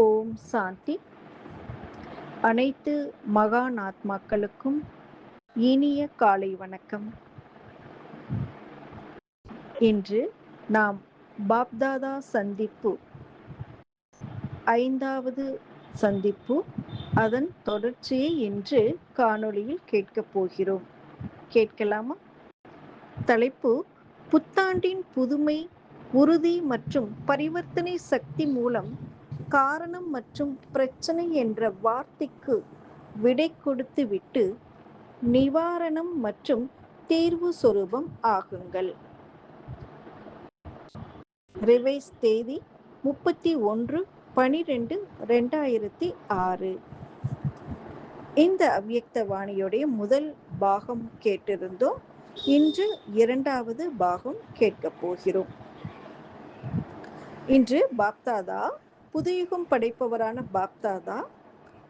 ஓம் சாந்தி. அனைத்து மகான் ஆத்மாக்களுக்கும் இனிய காலை வணக்கம். இன்று நாம் பாப்தாதா சந்திப்பு 5வது சந்திப்பு, அதன் தொடர்ச்சியை இன்று காணொளியில் கேட்கப் போகிறோம். கேட்கலாமா? தலைப்பு: புத்தாண்டின் புதுமை, உறுதி மற்றும் பரிவர்த்தனை சக்தி மூலம் காரணம் மற்றும் பிரச்சனை என்ற வார்த்தைக்கு விடை கொடுத்து விட்டு நிவாரணம் மற்றும் தீர்வு சொரூபம் ஆகுங்கள். ரிவைஸ் தேதி 31/12/2006. இந்த அவ்யக்த வாணியுடைய முதல் பாகம் கேட்டிருந்தோம். இன்று 2வது பாகம் கேட்கப் போகிறோம். இன்று பாப்தாதா, புதுயுகம் படைப்பவரான பாப்தாதா,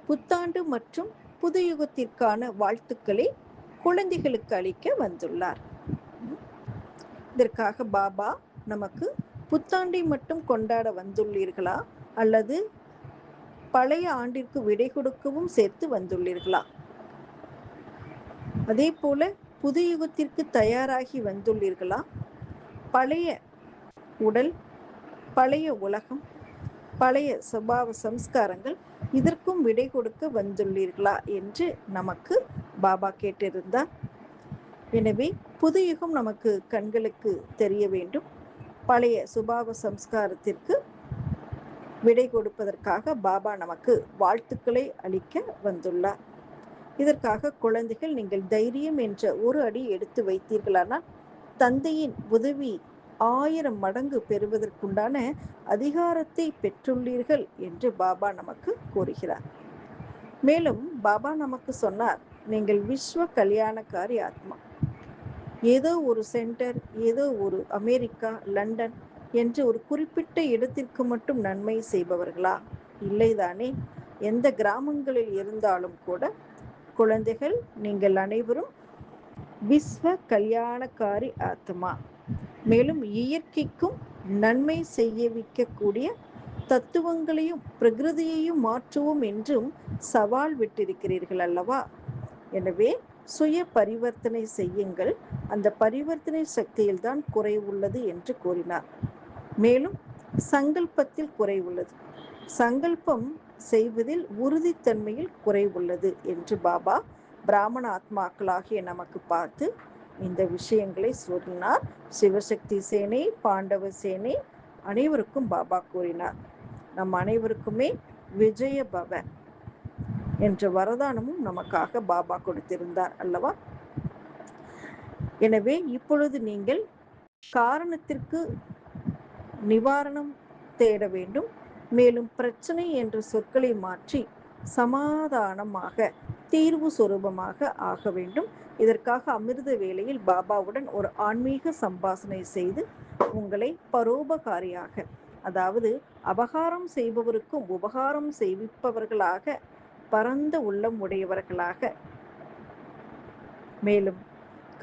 புத்தாண்டு மற்றும் புதுயுகத்திற்கான வாழ்த்துக்களை குழந்தைகளுக்கு அளிக்க வந்துள்ளார். இதற்காக பாபா நமக்கு புத்தாண்டை மட்டும் கொண்டாட வந்துள்ளீர்களா அல்லது பழைய ஆண்டிற்கு விடை கொடுக்கவும் சேர்த்து வந்துள்ளீர்களா? அதே போல புதுயுகத்திற்கு தயாராகி வந்துள்ளீர்களா? பழைய உடல், பழைய உலகம், பழைய சுபாவ சம்ஸ்காரங்கள், இதற்கும் விடை கொடுக்க வந்துள்ளீர்களா என்று நமக்கு பாபா கேட்டிருந்தார். எனவே புதுயுகம் நமக்கு கண்களுக்கு தெரிய வேண்டும். பழைய சுபாவ சம்ஸ்காரத்திற்கு விடை கொடுப்பதற்காக பாபா நமக்கு வாழ்த்துக்களை அளிக்க வந்துள்ளார். இதற்காக குழந்தைகள், நீங்கள் தைரியம் என்ற ஒரு அடி எடுத்து வைத்தீர்களானால் தந்தையின் உதவி 1000 மடங்கு பெறுவதற்குண்டான அதிகாரத்தை பெற்றுள்ளீர்கள் என்று பாபா நமக்கு கூறுகிறார். மேலும் பாபா நமக்கு சொன்னார், நீங்கள் விஸ்வ கல்யாணக்காரி ஆத்மா. ஏதோ ஒரு சென்டர், ஏதோ ஒரு அமெரிக்கா, லண்டன் என்று ஒரு குறிப்பிட்ட இடத்திற்கு மட்டும் நன்மை செய்பவர்களா? இல்லைதானே. எந்த கிராமங்களில் இருந்தாலும் கூட குழந்தைகள், நீங்கள் அனைவரும் விஸ்வ கல்யாணக்காரி ஆத்மா. மேலும் இயற்கைக்கும் நன்மை செய்ய வைக்கக்கூடிய தத்துவங்களையும் பிரகிருதியையும் மாற்றுவோம் என்றும் சவால் விட்டிருக்கிறீர்கள் அல்லவா? எனவே சுய பரிவர்த்தனை செய்யுங்கள். அந்த பரிவர்த்தனை சக்தியில் தான் குறை உள்ளது என்று கூறினார். மேலும் சங்கல்பத்தில் குறை உள்ளது, சங்கல்பம் செய்வதில் உறுதித்தன்மையில் குறை உள்ளது என்று பாபா பிராமண ஆத்மாக்களாகிய நமக்கு பார்த்து இந்த விஷயங்களை சொன்னார். சிவசக்தி சேனை, பாண்டவ சேனை அனைவருக்கும் பாபா கூறினார், நம் அனைவருக்குமே விஜய பவ என்ற வரதானமும் நமக்காக பாபா கொடுத்திருந்தார் அல்லவா? எனவே இப்பொழுது நீங்கள் காரணத்திற்கு நிவாரணம் தேட வேண்டும். மேலும் பிரச்சனை என்ற சொற்களை மாற்றி சமாதானமாக, தீர்வு சொரூபமாக ஆக வேண்டும். இதற்காக அமிர்த வேளையில் பாபாவுடன் ஒரு ஆன்மீக சம்பாஷணை செய்து உங்களை பரோபகாரியாக, அதாவது அபகாரம் செய்பவருக்கும் உபகாரம் செய்விப்பவர்களாக, பரந்த உள்ளம் உடையவர்களாக, மேலும்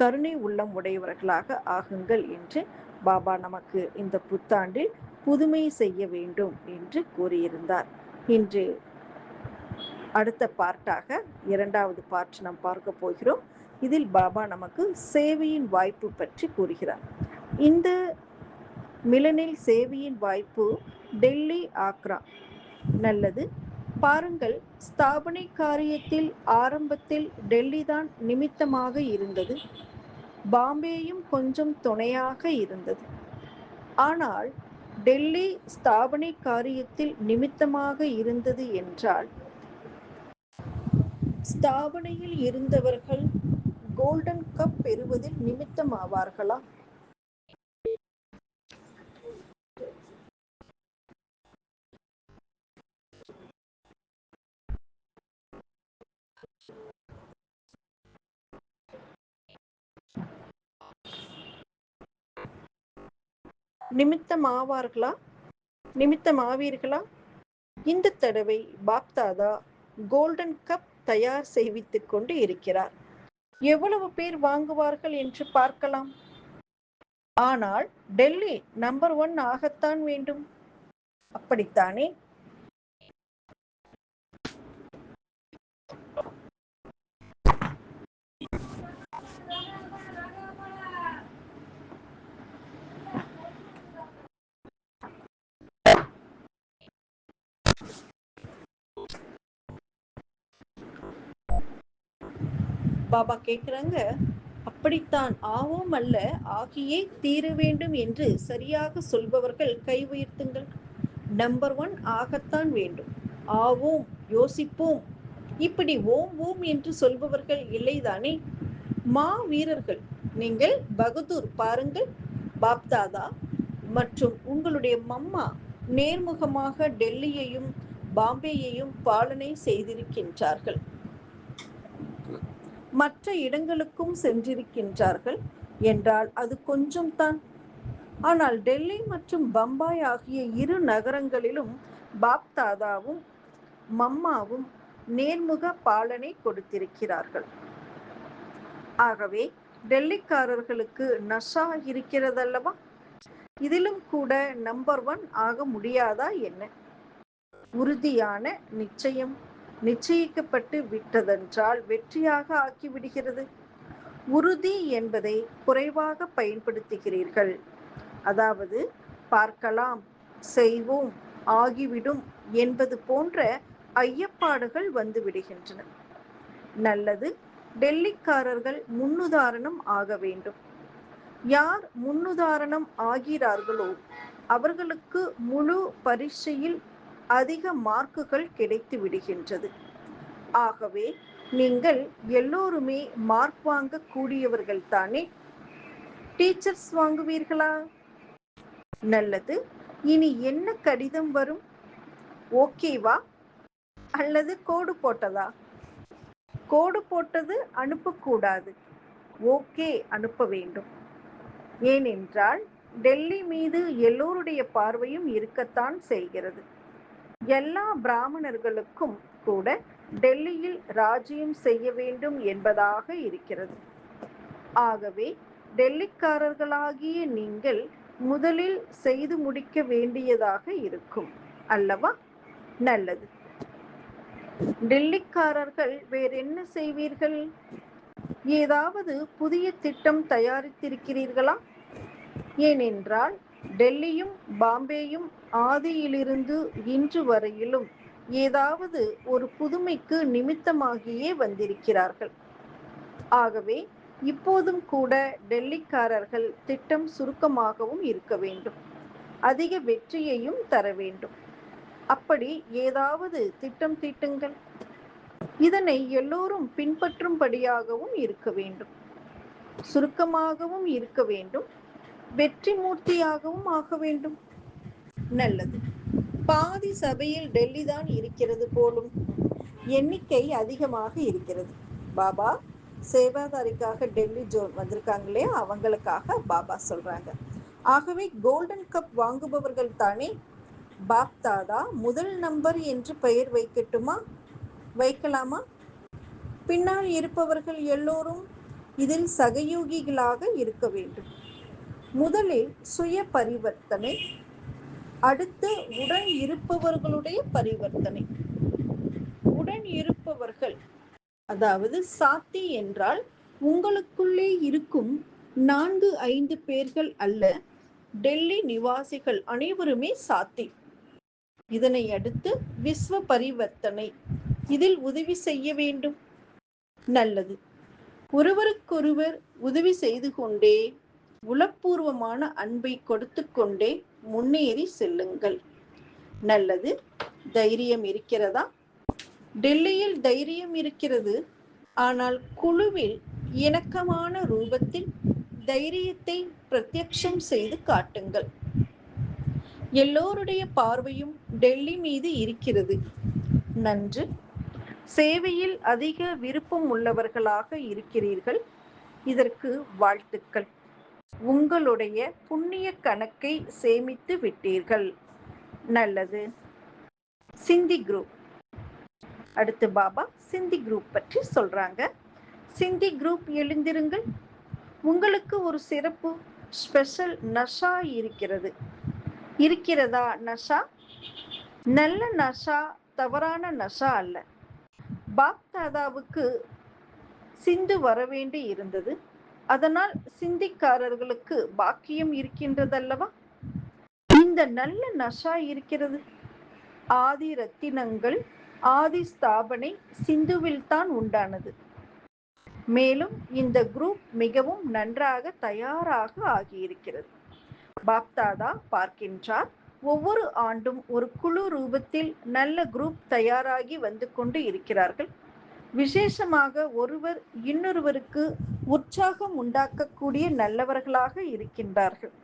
கருணை உள்ளம் உடையவர்களாக ஆகுங்கள் என்று பாபா நமக்கு இந்த புத்தாண்டில் புதுமை செய்ய வேண்டும் என்று கூறியிருந்தார். இன்று அடுத்த பார்ட்டாக 2வது பார்ட் நாம் பார்க்க போகிறோம். இதில் பாபா நமக்கு சேவையின் வாய்ப்பு பற்றி கூறுகிறார். இந்த மிலனில் சேவையின் வாய்ப்பு டெல்லி, ஆக்ரா. நல்லது. பாருங்கள், ஸ்தாபனை காரியத்தில் ஆரம்பத்தில் டெல்லி தான் நிமித்தமாக இருந்தது. பாம்பேயும் கொஞ்சம் துணையாக இருந்தது. ஆனால் டெல்லி ஸ்தாபனை காரியத்தில் நிமித்தமாக இருந்தது என்றால், ஸ்தாபனையில் இருந்தவர்கள் கோல்டன் கப் பெறுவதில் நிமித்தமாவார்களா? நிமித்தமாவார்களா? நிமித்தமாவீர்களா? இந்த தடவை பாப்தாதா கோல்டன் கப் தயார் செய்வித்துக் கொண்டு இருக்கிறார். எவ்வளவு பேர் வாங்குவார்கள் என்று பார்க்கலாம். ஆனால் டெல்லி நம்பர் 1 ஆகத்தான் வேண்டும். அப்படித்தானே? பாபா கேட்குறாங்க, அப்படித்தான் ஆவோம் அல்ல ஆகியே தீர வேண்டும் என்று சரியாக சொல்பவர்கள் கை உயர்த்துங்கள். நம்பர் ஒன் ஆகத்தான் வேண்டும். ஆவோம், யோசிப்போம், இப்படி ஓம் ஓம் என்று சொல்பவர்கள் இல்லைதானே? மா வீரர்கள் நீங்கள். பகதூர் பாருங்கள், பாப்தாதா மற்றும் உங்களுடைய மம்மா நேர்முகமாக டெல்லியையும் பாம்பேயையும் பாலனை செய்திருக்கின்றார்கள். மற்ற இடங்களுக்கும் சென்றிருக்கின்றார்கள் என்றால் அது கொஞ்சம்தான். ஆனால் டெல்லி மற்றும் பம்பாய் ஆகிய இரு நகரங்களிலும் பாப்தாதாவும் மம்மாவும் நேர்முக பாலனை கொடுத்திருக்கிறார்கள். ஆகவே டெல்லிக்காரர்களுக்கு நஷா இருக்கிறதல்லவா? இதிலும் கூட நம்பர் ஒன் ஆக முடியாதா என்ன? உறுதியான நிச்சயம் நிச்சயிக்கப்பட்டு விட்டதென்றால் வெற்றியாக ஆக்கிவிடுகிறது. உறுதி என்பதை குறைவாக பயன்படுத்துகிறீர்கள். அதாவது பார்க்கலாம், செய்வோம், ஆகிவிடும் என்பது போன்ற ஐயப்பாடுகள் வந்து விடுகின்றன. நல்லது, டெல்லிக்காரர்கள் முன்னுதாரணம் ஆக வேண்டும். யார் முன்னுதாரணம் ஆகிறார்களோ அவர்களுக்கு முழு பரீட்சையில் அதிக மார்க்குகள் கிடைத்து விடுகின்றது. ஆகவே நீங்கள் எல்லோருமே மார்க் வாங்க கூடியவர்கள் தானே? டீச்சர்ஸ் வாங்குவீர்களா? நல்லது. இனி என்ன கடிதம் வரும்? ஓகேவா அல்லது கோடு போட்டதா? கோடு போட்டது அனுப்பக்கூடாது, ஓகே அனுப்ப வேண்டும். ஏனென்றால் டெல்லி மீது எல்லோருடைய பார்வையும் இருக்கத்தான் செய்கிறது. எல்லா பிராமணர்களுக்கும் கூட டெல்லியில் ராஜ்யம் செய்ய வேண்டும் என்பதாக இருக்கிறது. ஆகவே டெல்லிக்காரர்களாகிய நீங்கள் முதலில் செய்து முடிக்க வேண்டியதாக இருக்கும் அல்லவா? நல்லது. டெல்லிக்காரர்கள் வேறென்ன செய்வீர்கள்? ஏதாவது புதிய திட்டம் தயாரித்திருக்கிறீர்களா? ஏனென்றால் டெல்லியும் பாம்பேயும் ஆதியிலிருந்து இன்று வரையிலும் ஏதாவது ஒரு புதுமைக்கு நிமித்தமாகியே வந்திருக்கிறார்கள். ஆகவே இப்போதும் கூட டெல்லிக்காரர்கள் திட்டம் சுருக்கமாகவும் இருக்க வேண்டும், அதிக வெற்றியையும் தர வேண்டும். அப்படி ஏதாவது திட்டம் தீட்டுங்கள். இதனை எல்லோரும் பின்பற்றும்படியாகவும் இருக்க வேண்டும். சுருக்கமாகவும் இருக்க வேண்டும், வெற்றி மூர்த்தியாகவும் ஆக வேண்டும். நல்லது. பாதி சபையில் டெல்லி தான் இருக்கிறது போலும். எண்ணிக்கை அதிகமாக இருக்கிறது. பாபா சேவாதாரிக்காக டெல்லி வந்திருக்காங்களே, அவங்களுக்காக பாபா சொல்றாங்க. ஆகவே கோல்டன் கப் வாங்குபவர்கள் தானே? பாப் தாதா முதல் நம்பர் என்று பெயர் வைக்கட்டுமா? வைக்கலாமா? பின்னால் இருப்பவர்கள் எல்லோரும் இதில் சகயோகிகளாக இருக்க வேண்டும். முதலில் சுய பரிவர்த்தனை, அடுத்து உடன் இருப்பவர்களுடைய பரிவர்த்தனை. உடன் இருப்பவர்கள் அதாவது சாத்தி என்றால் உங்களுக்குள்ளே இருக்கும் 4-5 பேர்கள் அல்ல, டெல்லி நிவாசிகள் அனைவருமே சாத்தி. இதனை அடுத்து விஸ்வ பரிவர்த்தனை, இதில் உதவி செய்ய வேண்டும். நல்லது. ஒருவருக்கொருவர் உதவி செய்து கொண்டே உளப்பூர்வமான அன்பை கொடுத்து கொண்டே முன்னேறி செல்லுங்கள். நல்லது. தைரியம் இருக்கிறதா? டெல்லியில் தைரியம் இருக்கிறது. ஆனால் குழுவில் இணக்கமான ரூபத்தில் தைரியத்தை பிரத்யக்ஷம் செய்து காட்டுங்கள். எல்லோருடைய பார்வையும் டெல்லி மீது இருக்கிறது. நன்று. சேவையில் அதிக விருப்பம் உள்ளவர்களாக இருக்கிறீர்கள். இதற்கு வாழ்த்துக்கள். உங்களுடைய புண்ணிய கணக்கை சேமித்து விட்டீர்கள். நல்லது. சிந்தி குரூப். அடுத்து பாபா சிந்தி குரூப் பற்றி சொல்றாங்க. சிந்தி குரூப் எழுந்திருங்கள். உங்களுக்கு ஒரு சிறப்பு ஸ்பெஷல் நஷா இருக்கிறது. இருக்கிறதா நஷா? நல்ல நஷா, தவறான நஷா அல்ல. பாப் தாதாவுக்கு சிந்து வரவேண்டி இருந்தது. அதனால் சிந்திக்காரர்களுக்கு பாக்கியம் இருக்கின்றதல்லவா? இந்த நல்ல நஷா இருக்கிறது. ஆதி ரத்தினங்கள், ஆதி ஸ்தாபனை சிந்துவில் தான் உண்டானது. மேலும் இந்த குரூப் மிகவும் நன்றாக தயாராக ஆகியிருக்கிறது. பாப்தாதா பார்க்கின்றார், ஒவ்வொரு ஆண்டும் ஒரு குழு ரூபத்தில் நல்ல குரூப் தயாராகி வந்து கொண்டு இருக்கிறார்கள். விசேஷமாக ஒருவர் இன்னொருவருக்கு உற்சாகம் உண்டாக்கக்கூடிய நல்லவர்களாக இருக்கின்றார்கள்.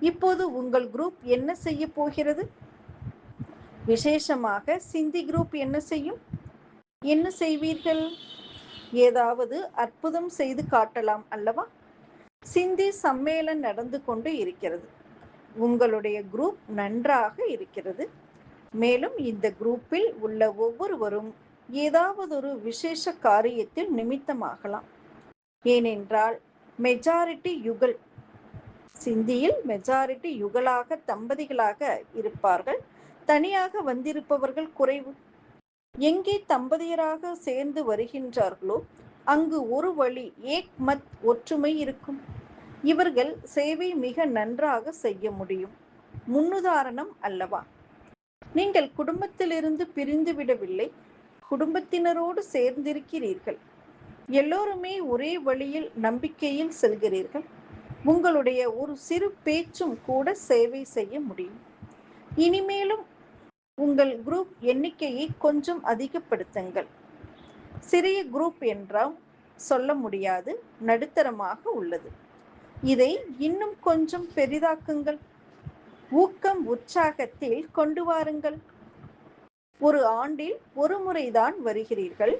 இப்போது உங்கள் குரூப் என்ன செய்ய போகிறது? விசேஷமாக சிந்தி குரூப் என்ன செய்யும்? என்ன செய்வீர்கள்? ஏதாவது அற்புதம் செய்து காட்டலாம் அல்லவா? சிந்தி சம்மேளன் நடந்து கொண்டு இருக்கிறது. உங்களுடைய குரூப் நன்றாக இருக்கிறது. மேலும் இந்த குரூப்பில் உள்ள ஒவ்வொருவரும் ஏதாவது ஒரு விசேஷ காரியத்தில் நிமித்தமாகலாம். ஏனென்றால் மெஜாரிட்டி யுகல், சிந்தியில் மெஜாரிட்டி யுகலாக தம்பதிகளாக இருப்பார்கள். தனியாக வந்திருப்பவர்கள் குறைவு. எங்கே தம்பதியராக சேர்ந்து வருகின்றார்களோ அங்கு ஒரு வழி ஏக் மத் ஒற்றுமை இருக்கும். இவர்கள் சேவை மிக நன்றாக செய்ய முடியும். முன்னுதாரணம் அல்லவா? நீங்கள் குடும்பத்திலிருந்து பிரிந்து விடவில்லை, குடும்பத்தினரோடு சேர்ந்திருக்கிறீர்கள். எல்லோருமே ஒரே வழியில் நம்பிக்கையில் செல்கிறீர்கள். உங்களுடைய ஒரு சிறு பேச்சும் கூட சேவை செய்ய முடியும். இனிமேலும் உங்கள் குரூப் எண்ணிக்கையை கொஞ்சம் அதிகப்படுத்துங்கள். சிறிய குரூப் என்றால் சொல்ல முடியாது, நடுத்தரமாக உள்ளது. இதை இன்னும் கொஞ்சம் பெரிதாக்குங்கள். ஊக்கம் உற்சாகத்தில் கொண்டு வாருங்கள். ஒரு ஆண்டில் ஒரு முறைதான் வருகிறீர்கள்.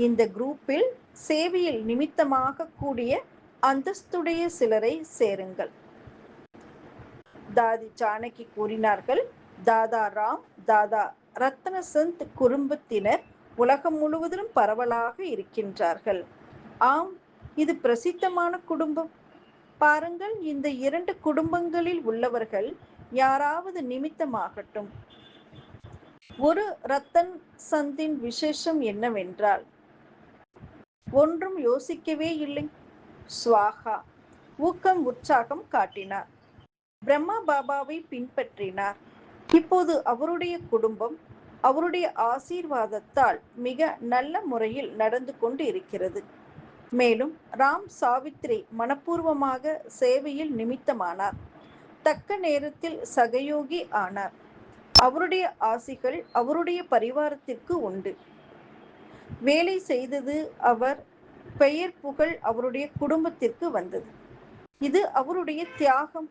இந்த குரூப்பில் சேவையில் நிமித்தமாக கூடிய அந்தஸ்துடைய சிலரை சேருங்கள். தாதி ஜானகி கூறினார்கள், தாதா ராம், தாதா ரத்னசந்த் குடும்பத்தினர் உலகம் முழுவதிலும் பரவலாக இருக்கின்றார்கள். ஆம், இது பிரசித்தமான குடும்பம். பாருங்கள், இந்த 2 குடும்பங்களில் உள்ளவர்கள் யாராவது நிமித்தமாகட்டும். ஒரு ரத்தன் சந்தின் விசேஷம் என்னவென்றால், ஒன்றும் யோசிக்கவே இல்லை, ஸ்வாகா, ஊக்கம் உற்சாகம் காட்டினார். பிரம்மா பாபாவை பின்பற்றினார். இப்போது அவருடைய குடும்பம் அவருடைய ஆசீர்வாதத்தால் மிக நல்ல முறையில் நடந்து கொண்டு இருக்கிறது. மேலும் ராம் சாவித்ரி மனப்பூர்வமாக சேவையில் நிமித்தமானார். தக்க நேரத்தில் சகயோகி ஆனார். அவருடைய ஆசிகள் அவருடைய பரிவாரத்திற்கு உண்டு. வேலை செய்தது அவர் பெயர் புகழ் அவருடைய குடும்பத்திற்கு வந்தது. இது அவருடைய தியாகம்.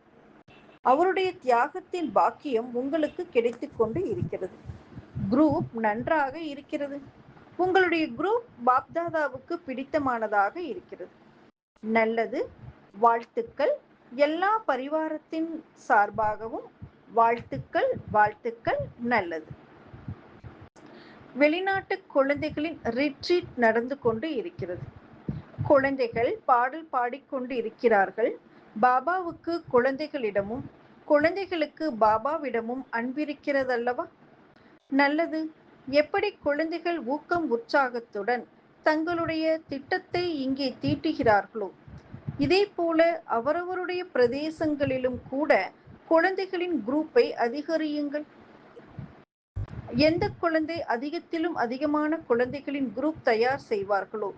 அவருடைய தியாகத்தின் பாக்கியம் உங்களுக்கு கிடைத்துக் கொண்டு இருக்கிறது. குரூப் நன்றாக இருக்கிறது. உங்களுடைய குரூப் பாப்தாதாவுக்கு பிடித்தமானதாக இருக்கிறது. நல்லது. வாழ்த்துக்கள். எல்லா பரிவாரத்தின் சார்பாகவும் வாழ்த்துக்கள், வாழ்த்துக்கள். நல்லது. வெளிநாட்டு குழந்தைகளின் ரிட்ரீட் நடந்து கொண்டு இருக்கிறது. குழந்தைகள் பாடல் பாடிக்கொண்டு இருக்கிறார்கள். பாபாவுக்கு குழந்தைகளிடமும் குழந்தைகளுக்கு பாபாவிடமும் அன்பிருக்கிறதல்லவா? நல்லது. எப்படி குழந்தைகள் ஊக்கம் உற்சாகத்துடன் தங்களுடைய திட்டத்தை இங்கே தீட்டுகிறார்களோ, இதே போல அவரவருடைய பிரதேசங்களிலும் கூட குழந்தைகளின் குரூப்பை அதிகரியுங்கள். எந்த குழந்தை அதிகத்திலும் அதிகமான குழந்தைகளின் குரூப் தயார் செய்வார்களோ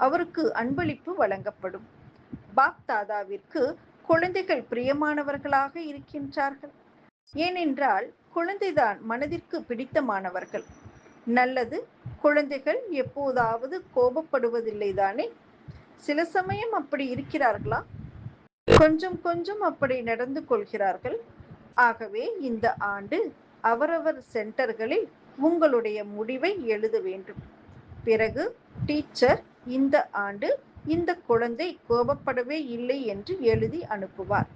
அவருக்கு அன்பளிப்பு வழங்கப்படும். பாப் தாதாவிற்கு குழந்தைகள் பிரியமானவர்களாக இருக்கின்றார்கள். ஏனென்றால் குழந்தைதான் மனதிற்கு பிடித்தமானவர்கள். நல்லது. குழந்தைகள் எப்போதாவது கோபப்படுவதில்லை தானே? சில சமயம் அப்படி இருக்கிறார்களா? கொஞ்சம் கொஞ்சம் அப்படி நடந்து கொள்கிறார்கள். ஆகவே இந்த ஆண்டு அவரவர் சென்டர்களில் உங்களுடைய முடிவை எழுத வேண்டும். பிறகு டீச்சர் இந்த ஆண்டு இந்த குழந்தை கோபப்படவே இல்லை என்று எழுதி அனுப்புவார்.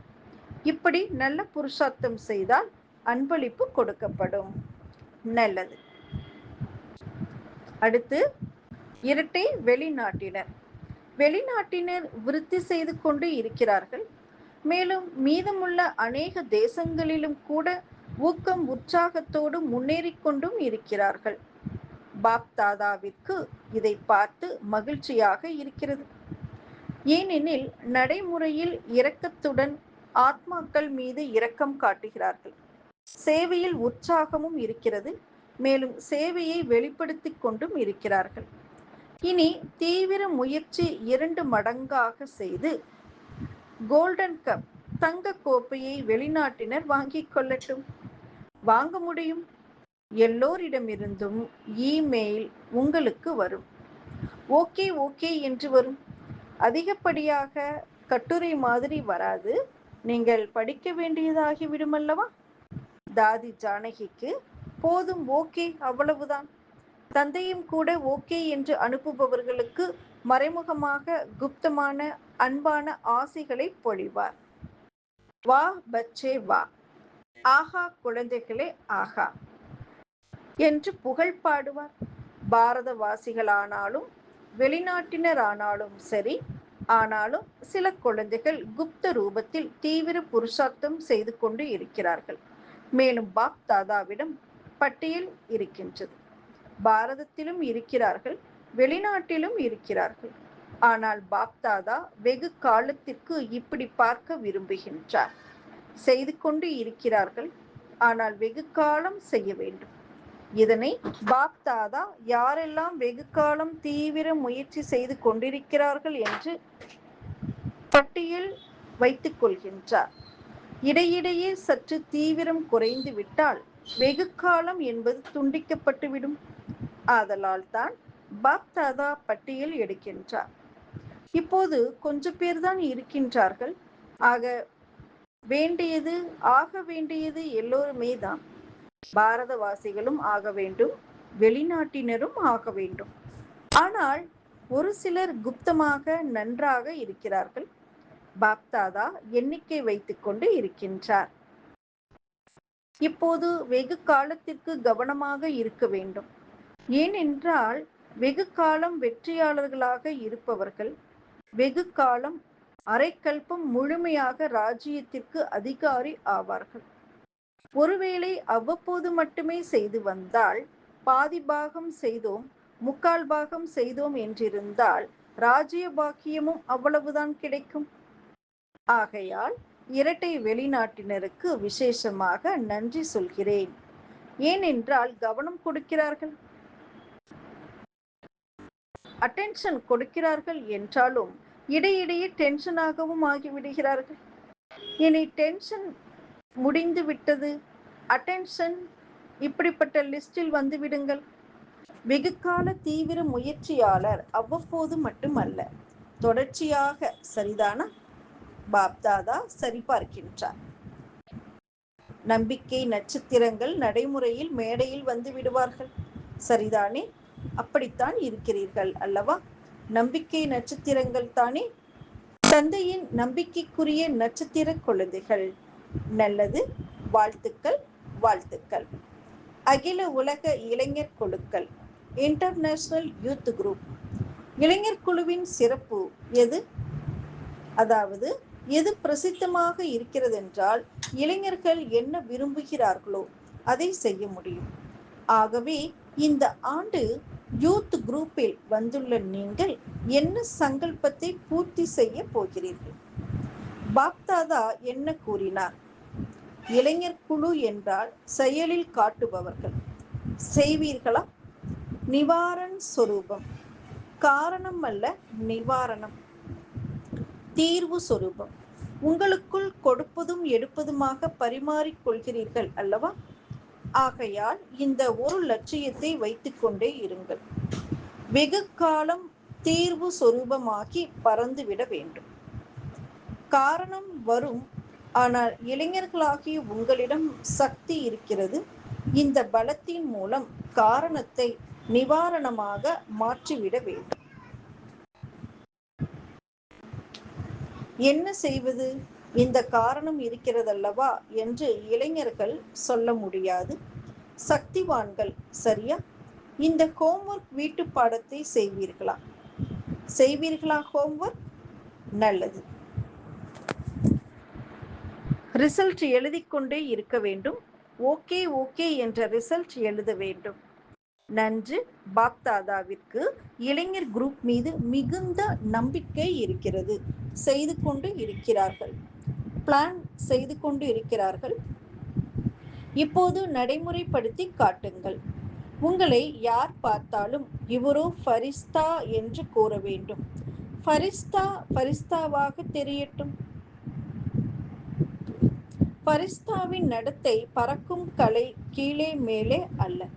இப்படி நல்ல புருஷார்த்தம் செய்தால் அன்பளிப்பு கொடுக்கப்படும். நல்லது. அடுத்து இரட்டை வெளிநாட்டினர். வெளிநாட்டினர் விருத்தி செய்து கொண்டு இருக்கிறார்கள். மேலும் மீதமுள்ள அநேக தேசங்களிலும் கூட ஊக்கம் உற்சாகத்தோடு முன்னேறிக்கொண்டும் இருக்கிறார்கள். பாப் தாதாவிற்கு இதை பார்த்து மகிழ்ச்சியாக இருக்கிறது. ஏனெனில் நடைமுறையில் இரக்கத்துடன் ஆத்மாக்கள் மீது இரக்கம் காட்டுகிறார்கள். சேவையில் உற்சாகமும் இருக்கிறது. மேலும் சேவையை வெளிப்படுத்திக் கொண்டும் இருக்கிறார்கள். இனி தீவிர முயற்சி 2 மடங்காக செய்து கோல்டன் கப் தங்க கோப்பையை வெளிநாட்டினர் வாங்கிக் கொள்ளட்டும். வாங்க முடியும். எல்லோரிடமிருந்தும் இமெயில் உங்களுக்கு வரும். ஓகே ஓகே என்று வரும். அதிகப்படியாக கட்டுரை மாதிரி வராது. நீங்கள் படிக்க வேண்டியதாகிவிடும் அல்லவா? தாதி ஜானகிக்கு போதும் ஓகே, அவ்வளவுதான். தந்தையும் கூட ஓகே என்று அனுப்புபவர்களுக்கு மறைமுகமாக குப்தமான அன்பான ஆசைகளை பொழிவார். வா பச்சே வா, ஆஹா குழந்தைகளே ஆஹா என்று புகழ் பாடுவார். பாரதவாசிகளானாலும் வெளிநாட்டினரானாலும் சரி. ஆனாலும் சில குழந்தைகள் குப்த ரூபத்தில் தீவிர புருஷார்த்தம் செய்து கொண்டு இருக்கிறார்கள். மேலும் பாப் தாதாவிடம் பட்டியல் இருக்கின்றது. பாரதத்திலும் இருக்கிறார்கள், வெளிநாட்டிலும் இருக்கிறார்கள். ஆனால் பாப் தாதா வெகு காலத்திற்கு இப்படி பார்க்க விரும்புகின்றார். செய்து கொண்டு இருக்கிறார்கள், ஆனால் வெகு காலம் செய்ய வேண்டும். இதனை பாப் தாதா யாரெல்லாம் வெகு காலம் தீவிர முயற்சி செய்து கொண்டிருக்கிறார்கள் என்று பட்டியல் வைத்துக் கொள்கின்றார். இடையிடையே சற்று தீவிரம் குறைந்து விட்டால் வெகு காலம் என்பது துண்டிக்கப்பட்டுவிடும். ஆதலால் தான் பாப் தாதா பட்டியல் எடுக்கின்றார். இப்போது கொஞ்சம் பேர்தான் இருக்கின்றார்கள். ஆக வேண்டியது ஆக வேண்டியது எல்லோருமே தான். பாரதவாசிகளும் ஆக வேண்டும், வெளிநாட்டினரும் ஆக வேண்டும். ஆனால் ஒரு சிலர் குப்தமாக நன்றாக இருக்கிறார்கள். பாப் தாதா எண்ணிக்கை வைத்துக் கொண்டு இருக்கின்றார். இப்போது வெகு காலத்திற்கு கவனமாக இருக்க வேண்டும். ஏனென்றால் வெகு காலம் வெற்றியாளர்களாக இருப்பவர்கள் வெகு காலம் அரைக்கல்பம் முழுமையாக ராஜ்யத்திற்கு அதிகாரி ஆவார்கள். ஒருவேளை அவ்வப்போது மட்டுமே செய்து வந்தால், பாதி பாகம் செய்தோம், முக்கால் பாகம் செய்தோம் என்றிருந்தால் ராஜ்ய பாக்கியமும் அவ்வளவுதான் கிடைக்கும். ஆகையால் இரட்டை வெளிநாட்டினருக்கு விசேஷமாக நன்றி சொல்கிறேன். ஏனென்றால் கவனம் கொடுக்கிறார்கள், அட்டென்ஷன் கொடுக்கிறார்கள் என்றாலும் இடையிடையே டென்ஷனாகவும் ஆகிவிடுகிறார்கள். இனி டென்ஷன் முடிந்து விட்டது, அட்டென்ஷன் இப்படிப்பட்ட லிஸ்டில் வந்து விடுங்கள். வெகுகால தீவிர முயற்சியாளர் அவ்வப்போது மட்டுமல்ல, தொடர்ச்சியாக. சரிதானா? பாப்தாதா சரிபார்க்கின்றார். நம்பிக்கை நட்சத்திரங்கள் நடைமுறையில் மேடையில் வந்து விடுவார்கள். சரிதானே? அப்படித்தான் இருக்கிறீர்கள் அல்லவா? நம்பிக்கை நட்சத்திரங்கள் தானே? தந்தையின் நம்பிக்கைக்குரிய நட்சத்திர குழந்தைகள். நல்லது. வாழ்த்துக்கள், வாழ்த்துக்கள். அகில உலக இளைஞர் குழுக்கள், இன்டர்நேஷனல் யூத் குரூப். இளைஞர் குழுவின் சிறப்பு எது? அதாவது எது பிரசித்தமாக இருக்கிறது என்றால், இளைஞர்கள் என்ன விரும்புகிறார்களோ அதை செய்ய முடியும். ஆகவே இந்த ஆண்டு யூத் குரூப்பில் வந்துள்ள நீங்கள் என்ன சங்கல்பத்தை பூர்த்தி செய்ய போகிறீர்கள்? பாப்தாதா என்ன கூறினார்? இளைஞர் குழு என்றால் செயலில் காட்டுபவர்கள். செய்வீர்களா? நிவாரண சொரூபம். காரணம் அல்ல, நிவாரணம். தீர்வு சொரூபம். உங்களுக்குள் கொடுப்பதும் எடுப்பதுமாக பரிமாறிக் கொள்கிறீர்கள் அல்லவா? ஆகையால் இந்த ஒரு லட்சியத்தை வைத்துக்கொண்டே இருங்கள். வெகு காலம் தீர்வு சொரூபமாகி பறந்துவிட வேண்டும். காரணம் வரும். ஆனால் இளைஞர்களாகிய உங்களிடம் சக்தி இருக்கிறது. இந்த பலத்தின் மூலம் காரணத்தை நிவாரணமாக மாற்றிவிட வேண்டும். என்ன செய்வது? இந்த காரணம் இருக்கிறதல்லவா என்று இளைஞர்கள் சொல்ல முடியாது. சக்திவான்கள். சரியா? இந்த ஹோம்ஒர்க் வீட்டு பாடத்தை செய்வீர்களா? செய்வீர்களா ஹோம்ஒர்க்? நல்லது. ரிசல்ட் எழுதிக்கொண்டே இருக்க வேண்டும். ஓகே ஓகே என்ற ரிசல்ட் எழுத வேண்டும். நன்று. பாப்தாதாவிற்கு இளைஞர் குரூப் மீது மிகுந்த நம்பிக்கை இருக்கிறது. செய்து கொண்டு இருக்கிறார்கள். பிளான் செய்து கொண்டு இருக்கிறார்கள். இப்போது நடைமுறைப்படுத்தி காட்டுங்கள். உங்களை யார் பார்த்தாலும் இவரோ ஃபரிஸ்தா என்று கூற வேண்டும். ஃபரிஸ்தா ஃபரிஸ்தாவாக தெரியட்டும். ஃபரிஸ்தாவின் நடத்தை பறக்கும் கலை, கீழே மேலே அல்ல.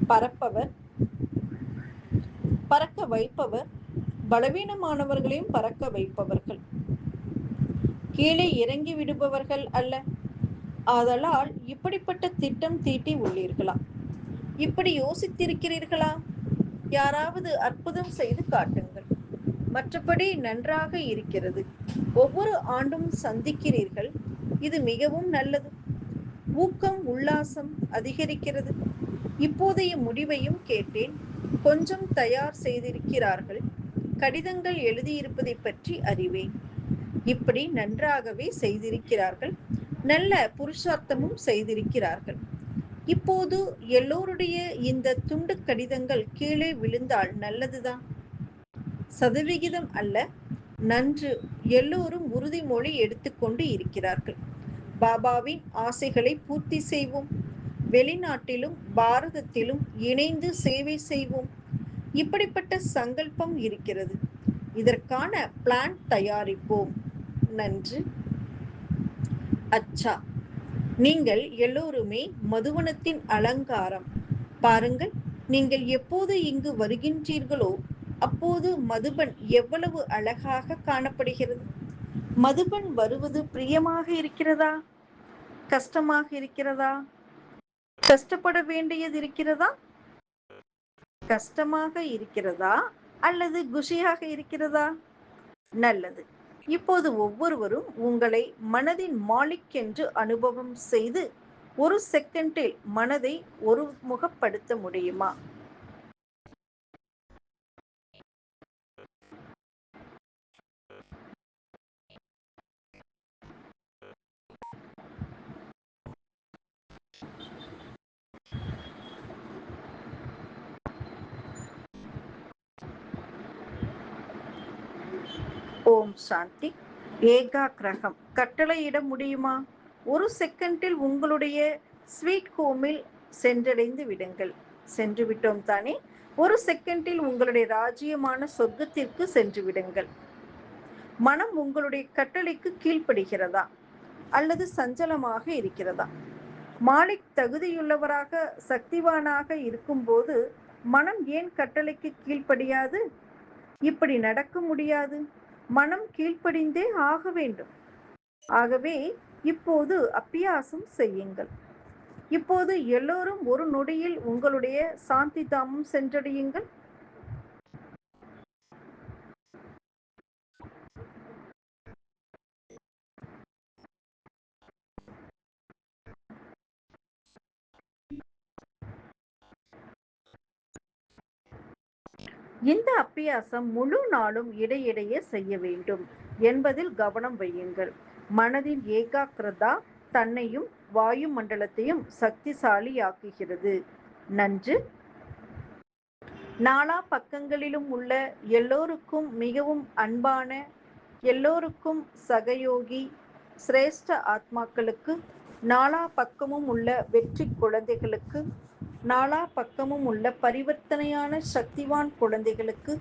பறப்பவர், பறக்க வைப்பவர், பலவீனமானவர்களையும் பறக்க வைப்பவர்கள், கீழே இறங்கி விடுபவர்கள் அல்ல. ஆதலால் இப்படிப்பட்ட திட்டம் தீட்டி உள்ளீர்களா? இப்படி யோசித்திருக்கிறீர்களா? யாராவது அற்புதம் செய்து காட்டுங்கள். மற்றபடி நன்றாக இருக்கிறது. ஒவ்வொரு ஆண்டும் சந்திக்கிறீர்கள். இது மிகவும் நல்லது. ஊக்கம், உல்லாசம் அதிகரிக்கிறது. இப்போதைய முடிவையும் கேட்டேன். கொஞ்சம் தயார் செய்திருக்கிறார்கள். கடிதங்கள் எழுதியிருப்பதை பற்றி அறிவேன். இப்படி நன்றாகவே செய்திருக்கிறார்கள். நல்ல புருஷார்த்தமும் செய்திருக்கிறார்கள். இப்போது எல்லோருடைய இந்த துண்டு கடிதங்கள் கீழே விழுந்தால் நல்லதுதான். சதவிகிதம் அல்ல, நன்று. எல்லோரும் உறுதிமொழி எடுத்துக்கொண்டு இருக்கிறார்கள். பாபாவின் ஆசைகளை பூர்த்தி செய்வோம். வெளிநாட்டிலும் பாரதத்திலும் இணைந்து சேவை செய்வோம். இப்படிப்பட்ட சங்கல்பம் இருக்கிறது. இதற்கான பிளான் தயாரிப்போம். நன்று. அச்சா, நீங்கள் எல்லோருமே மதுவனத்தின் அலங்காரம். பாருங்கள், நீங்கள் எப்போது இங்கு வருகின்றீர்களோ அப்போது மதுபன் எவ்வளவு அழகாக காணப்படுகிறது. மதுபன் வருவது பிரியமாக இருக்கிறதா? கஷ்டமாக இருக்கிறதா? கஷ்டப்பட வேண்டியது இருக்கிறதா? கஷ்டமாக இருக்கிறதா அல்லது குஷியாக இருக்கிறதா? நல்லது. இப்போது ஒவ்வொருவரும் உங்களை மனதின் மாலிக் என்று அனுபவம் செய்து ஒரு செகண்டில் மனதை ஒருமுகப்படுத்த முடியுமா? ஓம் சாந்தி. ஏகாகிரகம் கட்டளையிட முடியுமா? ஒரு செகண்டில் உங்களுடைய ஸ்வீட் ஹோமில் சென்றடைந்து விடுங்கள். சென்று விட்டோம் தானே? ஒரு செகண்டில் உங்களுடைய ராஜ்யமான சொர்க்கத்திற்கு சென்று விடுங்கள். மனம் உங்களுடைய கட்டளைக்கு கீழ்ப்படுகிறதா அல்லது சஞ்சலமாக இருக்கிறதா? மாலிக் தகுதியுள்ளவராக, சக்திவானாக இருக்கும்போது மனம் ஏன் கட்டளைக்கு கீழ்ப்படியாது? இப்படி நடக்க முடியாது. மனம் கீழ்ப்படிந்தே ஆக வேண்டும். ஆகவே இப்போது அபியாசம் செய்யுங்கள். இப்போது எல்லோரும் ஒரு நொடியில் உங்களுடைய சாந்தி தாமம் சென்றடையுங்கள். இந்த அபியாசம் முழு நாளும் இடையிடையே செய்ய வேண்டும் என்பதில் கவனம் வையுங்கள். மனதின் ஏகாக்கிரதா தன்னையும் வாயு மண்டலத்தையும் சக்திசாலியாக்குகிறது. நன்று. நாலா பக்கங்களிலும் உள்ள எல்லோருக்கும் மிகவும் அன்பான, எல்லோருக்கும் சகயோகி சிரேஷ்ட ஆத்மாக்களுக்கு, நாலா பக்கமும் உள்ள வெற்றி குழந்தைகளுக்கு, நாலா பக்கமும் உள்ள பரிவர்த்தனையான சக்திவான் குழந்தைகளுக்கு,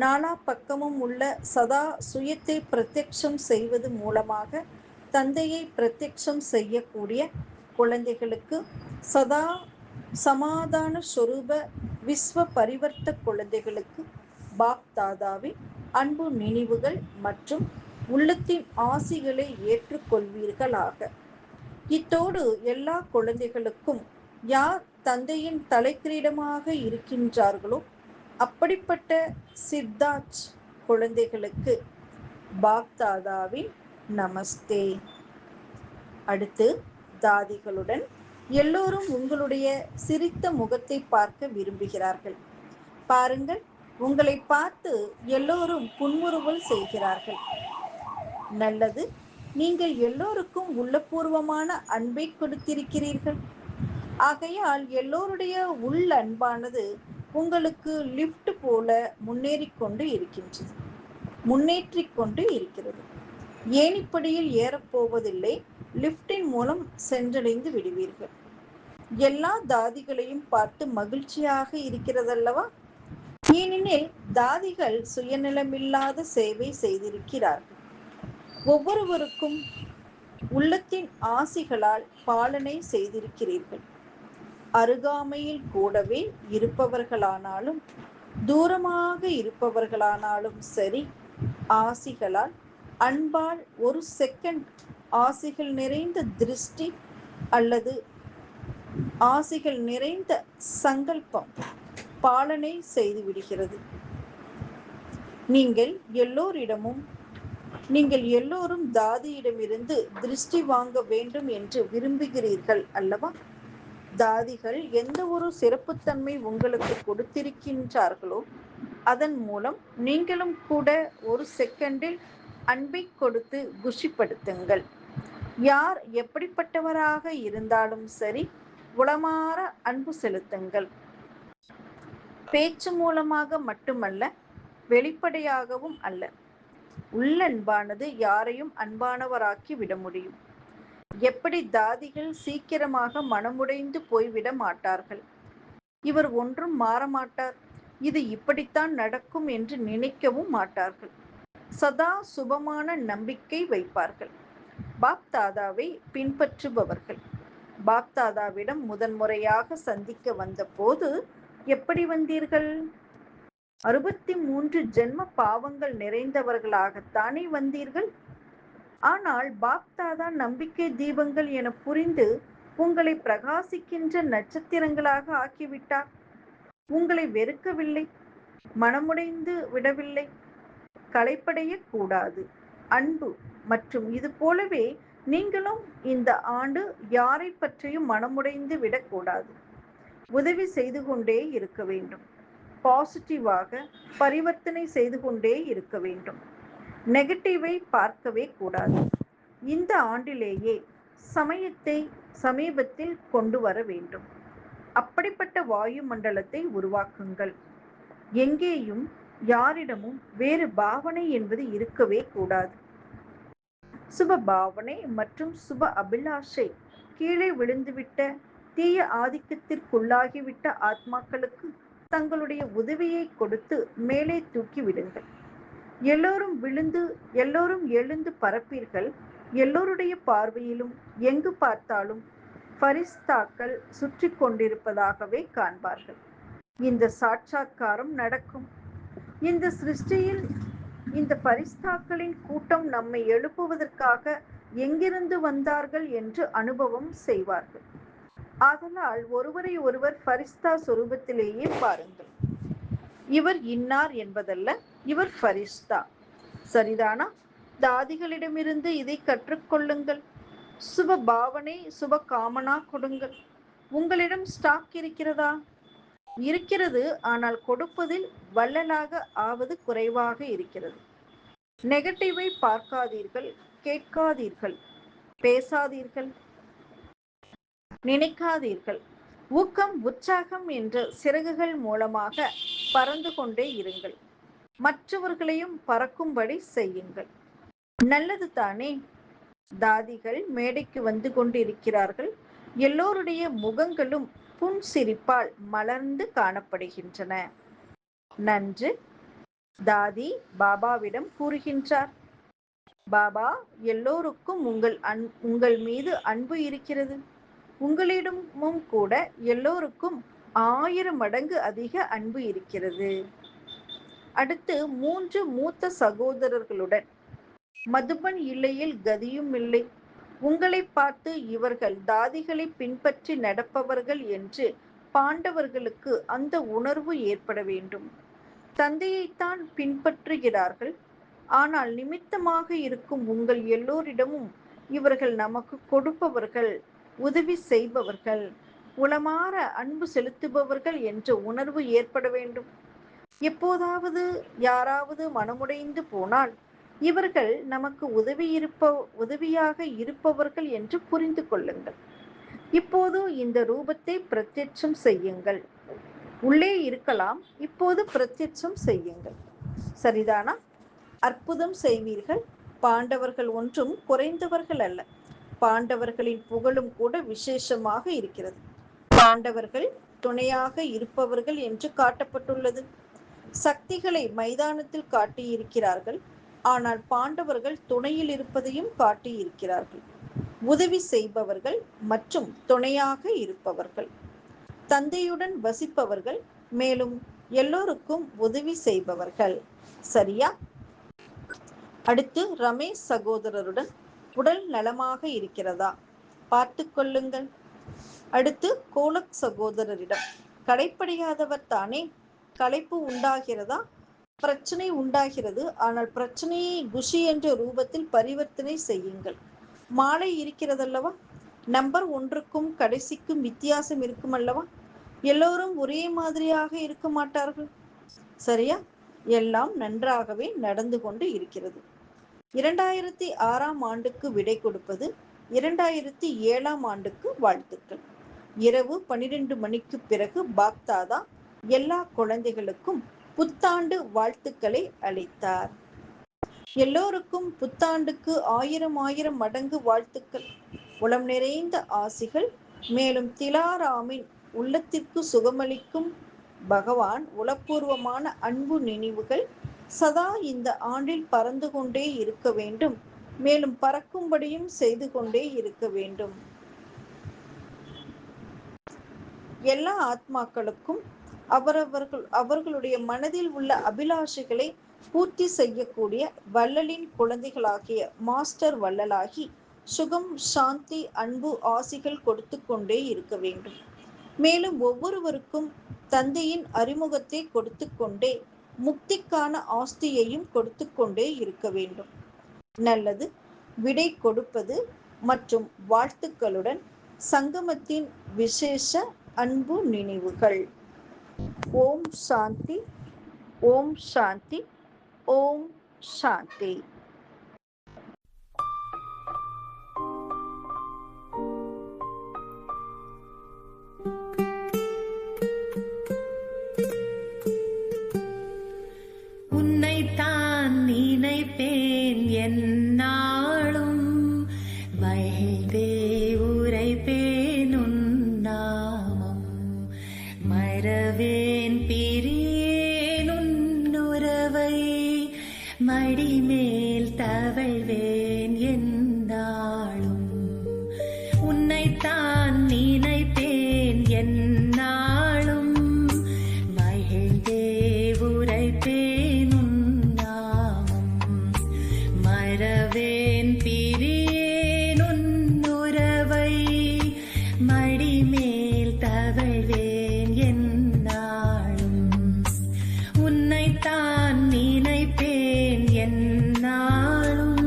நாலா பக்கமும் உள்ள சதா சுயத்தை பிரத்யக்ஷம் செய்வது மூலமாக தந்தையை பிரத்யக்ஷம் செய்யக்கூடிய குழந்தைகளுக்கு, சதா சமாதான ஸ்வரூப விஸ்வ பரிவர்த்த குழந்தைகளுக்கு பாப் தாதாவின் அன்பு நினைவுகள் மற்றும் உள்ளத்தின் ஆசிகளை ஏற்றுக்கொள்வீர்களாக. இத்தோடு எல்லா குழந்தைகளுக்கும் யார் தந்தையின் தலைக்கிரீடமாக இருக்கின்றார்களோ அப்படிப்பட்ட சித்தார்த் குழந்தைகளுக்கு பாப் தாதாவின் நமஸ்தே. அடுத்து தாதிகளுடன் எல்லோரும் உங்களுடைய சிரித்த முகத்தை பார்க்க விரும்புகிறார்கள். பாருங்கள், உங்களை பார்த்து எல்லோரும் புன்முறுவல் செய்கிறார்கள். நல்லது. நீங்கள் எல்லோருக்கும் உள்ளபூர்வமான அன்பை கொடுத்திருக்கிறீர்கள். ஆகையால் எல்லோருடைய உள் அன்பானது உங்களுக்கு லிப்ட் போல முன்னேறிக்கொண்டு இருக்கின்றது, முன்னேற்றிக் கொண்டு இருக்கிறது. ஏணிப்படியில் ஏறப்போவதில்லை, லிப்டின் மூலம் சென்றடைந்து விடுவீர்கள். எல்லா தாதிகளையும் பார்த்து மகிழ்ச்சியாக இருக்கிறதல்லவா? ஏனெனில் தாதிகள் சுயநலமில்லாத சேவை செய்திருக்கிறார்கள். ஒவ்வொருவருக்கும் உள்ளத்தின் ஆசிகளால் பாலனை செய்திருக்கிறீர்கள். அருகாமையில் கூடவே இருப்பவர்களானாலும் தூரமாக இருப்பவர்களானாலும் சரி, ஆசிகளால், அன்பால் ஒரு செகண்ட் ஆசிகள் நிறைந்த திருஷ்டி அல்லது ஆசிகள் நிறைந்த சங்கல்பம் பாலனை செய்துவிடுகிறது. நீங்கள் எல்லோரும் தாதியிடமிருந்து திருஷ்டி வாங்க வேண்டும் என்று விரும்புகிறீர்கள் அல்லவா? தாதிகள் எந்த ஒரு சிறப்புத்தன்மை உங்களுக்கு கொடுத்திருக்கின்றார்களோ அதன் மூலம் நீங்களும் கூட ஒரு செகண்டில் அன்பை கொடுத்து குஷிப்படுத்துங்கள். யார் எப்படிப்பட்டவராக இருந்தாலும் சரி, உளமாற அன்பு செலுத்துங்கள். பேச்சு மூலமாக மட்டுமல்ல, வெளிப்படையாகவும் அல்ல. உள்ளன்பானது யாரையும் அன்பானவராக்கி விட முடியும். எப்படி தாதிகள் சீக்கிரமாக மனமுடைந்து போய்விட மாட்டார்கள். இவர் ஒன்றும் மாறமாட்டார், இது இப்படித்தான் நடக்கும் என்று நினைக்கவும் மாட்டார்கள். சதா சுபமான நம்பிக்கை வைப்பார்கள். பாப்தாதாவை பின்பற்றுபவர்கள். பாப்தாதாவிடம் முதன்முறையாக சந்திக்க வந்தபோது எப்படி வந்தீர்கள்? 63 ஜென்ம பாவங்கள் நிறைந்தவர்களாகத்தானே வந்தீர்கள். ஆனால் பாப்தாதா நம்பிக்கை தீபங்கள் என புரிந்து உங்களை பிரகாசிக்கின்ற நட்சத்திரங்களாக ஆக்கிவிட்டார். உங்களை வெறுக்கவில்லை, மனமுடைந்து விடவில்லை. களைப்படைய கூடாது. அன்பு மற்றும் இது போலவே நீங்களும் இந்த ஆண்டு யாரை பற்றியும் மனமுடைந்து விடக்கூடாது. உதவி செய்து கொண்டே இருக்க வேண்டும். பாசிட்டிவாக பரிவர்த்தனை செய்து கொண்டே இருக்க வேண்டும். நெகட்டிவை பார்க்கவே கூடாது. இந்த ஆண்டிலேயே சமயத்தை சமீபத்தில் கொண்டு வர வேண்டும். அப்படிப்பட்ட வாயு மண்டலத்தை உருவாக்குங்கள். எங்கேயும் யாரிடமும் வேறு பாவனை என்பது இருக்கவே கூடாது. சுப பாவனை மற்றும் சுப அபிலாஷை கீழே விழுந்துவிட்ட தீய ஆதிக்கத்திற்குள்ளாகிவிட்ட ஆத்மாக்களுக்கு தங்களுடைய உதவியை கொடுத்து மேலே தூக்கி விடுங்கள். எல்லோரும் எழுந்து பரப்பீர்கள். எல்லோருடைய பார்வையிலும் எங்கு பார்த்தாலும் ஃபரிஸ்தாக்கள் சுற்றி கொண்டிருப்பதாகவே காண்பார்கள். இந்த சாட்சாத்காரம் நடக்கும். இந்த சிருஷ்டியில் இந்த பரிஸ்தாக்களின் கூட்டம் நம்மை எழுப்புவதற்காக எங்கிருந்து வந்தார்கள் என்று அனுபவம் செய்வார்கள். ஆதலால் ஒருவரை ஒருவர் ஃபரிஸ்தா சொரூபத்திலேயே பாருங்கள். இவர் இன்னார் என்பதல்ல, இவர் ஃபரிஸ்தா. சரிதானா? தாதிகளிடமிருந்து இதை கற்றுக்கொள்ளுங்கள். சுப பாவனை, சுப காமனா கொடுங்கள். உங்களிடம் ஸ்டாக் இருக்கிறதா? இருக்கிறது, ஆனால் கொடுப்பதில் வள்ளலாக ஆவது குறைவாக இருக்கிறது. நெகட்டிவை பார்க்காதீர்கள், கேட்காதீர்கள், பேசாதீர்கள், நினைக்காதீர்கள். ஊக்கம், உற்சாகம் என்ற சிறகுகள் மூலமாக பறந்து கொண்டே இருங்கள். மற்றவர்களையும் பறக்கும்படி செய்யுங்கள். நல்லது தானே? தாதிகள் மேடைக்கு வந்து கொண்டிருக்கிறார்கள். எல்லோருடைய முகங்களும் புன்சிரிப்பால் மலர்ந்து காணப்படுகின்றன. நன்று. தாதி பாபாவிடம் கூறுகின்றார், பாபா, எல்லோருக்கும் உங்கள் மீது அன்பு இருக்கிறது. உங்களிடமும் கூட எல்லோருக்கும் 1000 மடங்கு அதிக அன்பு இருக்கிறது. அடுத்து 3 மூத்த சகோதரர்களுடன் மதுபன் இல்லையில் கதியும் இல்லை. உங்களை பார்த்து இவர்கள் தாதிகளை பின்பற்றி நடப்பவர்கள் என்று பாண்டவர்களுக்கு அந்த உணர்வு ஏற்பட வேண்டும். தந்தையைத்தான் பின்பற்றுகிறார்கள். ஆனால் நிமித்தமாக இருக்கும் உங்கள் எல்லோரிடமும் இவர்கள் நமக்கு கொடுப்பவர்கள், உதவி செய்பவர்கள், உளமாற அன்பு செலுத்துபவர்கள் என்ற உணர்வு ஏற்பட வேண்டும். எப்போதாவது யாராவது மனமுடைந்து போனால் இவர்கள் நமக்கு உதவியாக இருப்பவர்கள் என்று புரிந்து கொள்ளுங்கள். இப்போது இந்த ரூபத்தை பிரத்யட்சம் செய்யுங்கள். உள்ளே இருக்கலாம், இப்போது பிரத்யட்சம் செய்யுங்கள். சரிதானா? அற்புதம் செய்வீர்கள். பாண்டவர்கள் ஒன்றும் குறைந்தவர்கள் அல்ல. பாண்டவர்களின் புகழும் கூட விசேஷமாக இருக்கிறது. பாண்டவர்கள் துணையாக இருப்பவர்கள் என்று காட்டப்பட்டுள்ளது. சக்திகளை மைதானத்தில் காட்டியிருக்கிறார்கள், ஆனால் பாண்டவர்கள் துணையில் இருப்பதையும் காட்டியிருக்கிறார்கள். உதவி செய்பவர்கள் மற்றும் துணையாக இருப்பவர்கள், தந்தையுடன் வசிப்பவர்கள், மேலும் எல்லோருக்கும் உதவி செய்பவர்கள். சரியா? அடுத்து, ரமேஷ் சகோதரருடன் உடல் நலமாக இருக்கிறதா? பார்த்து கொள்ளுங்கள். அடுத்து, கோலக் சகோதரரிடம் களைப்படையாதவர் தானே? களைப்பு உண்டாகிறதா? பிரச்சனை உண்டாகிறது, ஆனால் பிரச்சனையை குஷி என்ற ரூபத்தில் பரிவர்த்தனை செய்யுங்கள். மாலை இருக்கிறதல்லவா? நம்பர் 1க்கும் கடைசிக்கும் வித்தியாசம் இருக்கும் அல்லவா? எல்லோரும் ஒரே மாதிரியாக இருக்க மாட்டார்கள். சரியா? எல்லாம் நன்றாகவே நடந்து கொண்டு இருக்கிறது. 2006ஆம் ஆண்டுக்கு விடை கொடுப்பது 2007ஆம் ஆண்டுக்கு வாழ்த்துக்கள். இரவு 12 மணிக்கு பிறகு பாக்தாதா எல்லா குழந்தைகளுக்கும் புத்தாண்டு வாழ்த்துக்களை அளித்தார். எல்லோருக்கும் புத்தாண்டுக்கு 1000 மடங்கு வாழ்த்துக்கள், உளம் நிறைந்த ஆசிகள். மேலும் திலாராமின் உள்ளத்திற்கு சுகமளிக்கும் பகவான் உளப்பூர்வமான அன்பு நினைவுகள் சதா இந்த ஆண்டில் பறந்து கொண்டே இருக்க வேண்டும், மேலும் பறக்கும்படியும் செய்து கொண்டே இருக்க வேண்டும். எல்லா ஆத்மாக்களுக்கும் அவர்களுடைய மனதில் உள்ள அபிலாஷைகளை பூர்த்தி செய்யக்கூடிய வள்ளலின் குழந்தைகளாகிய மாஸ்டர் வள்ளலாகி சுகம், சாந்தி, அன்பு ஆசிகள் கொடுத்து கொண்டே இருக்க வேண்டும். மேலும் ஒவ்வொருவருக்கும் தந்தையின் அறிமுகத்தை கொடுத்து கொண்டே முக்திக்கான ஆஸ்தியையும் கொடுத்து கொண்டே இருக்க வேண்டும். நல்லது. விடை கொடுப்பது மற்றும் வாழ்த்துக்களுடன் சங்கமத்தின் விசேஷ அன்பு நினைவுகள். ஓம் சாந்தி, ஓம் சாந்தி, ஓம் சாந்தி. உன்னைத்தான் நினைப்பேன் என்னாலும், மகிழ்ந்தே உரைப்பேன் உன் நாமம். மறவேன் பிரியேன் உன் உறவை, மடிமேல் தவழ்வேன் என்னாலும். உன்னைத்தான் நினைப்பேன் என்னாலும், மகிழ்ந்தே உரைப்பேன் உன் நாமம். மறவேன் பிரியேன் உன் உறவை, மடிமேல் தவழ்வேன் என்னாலும். உன்னைத்தான் நினைப்பேன் என்னாலும்.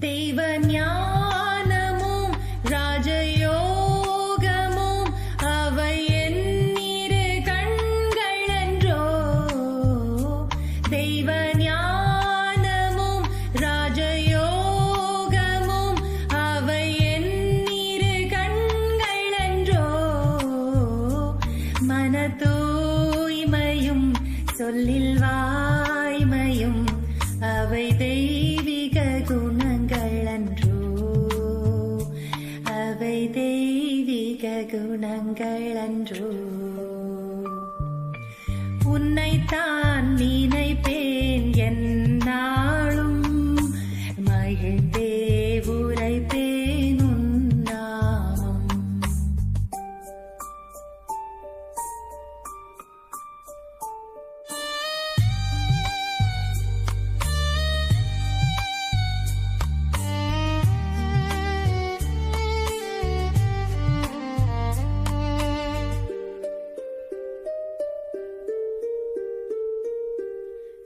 தெய்வ ஞானமும் ராஜயோகமும் அவை என் இரு கண்களன்றோ. தெய்வ ஞானமும் ராஜயோகமும் அவை என் இரு கண்களன்றோ. மன தூய்மையும் சொல்லில் வாய்மையும் அவை தெய்வீக குணங்களன்றோ. அவை தெய்வீக குணங்களன்றோ. உன்னைத்தான் நினைப்பேன் என்னாலும், மகிழ்ந்தே உரைப்பேன் உன் நாமம்.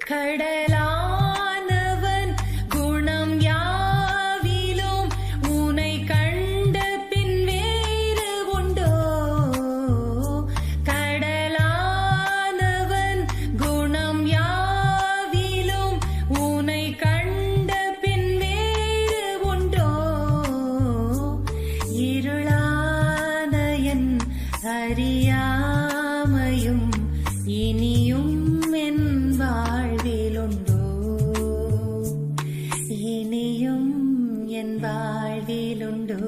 கடலானவன் குணம் யாவிலும் உனை கண்ட பின் வேறு உண்டோ. கடலானவன் குணம் யாவிலும் உனை கண்ட பின் வாழ்விலுண்டோ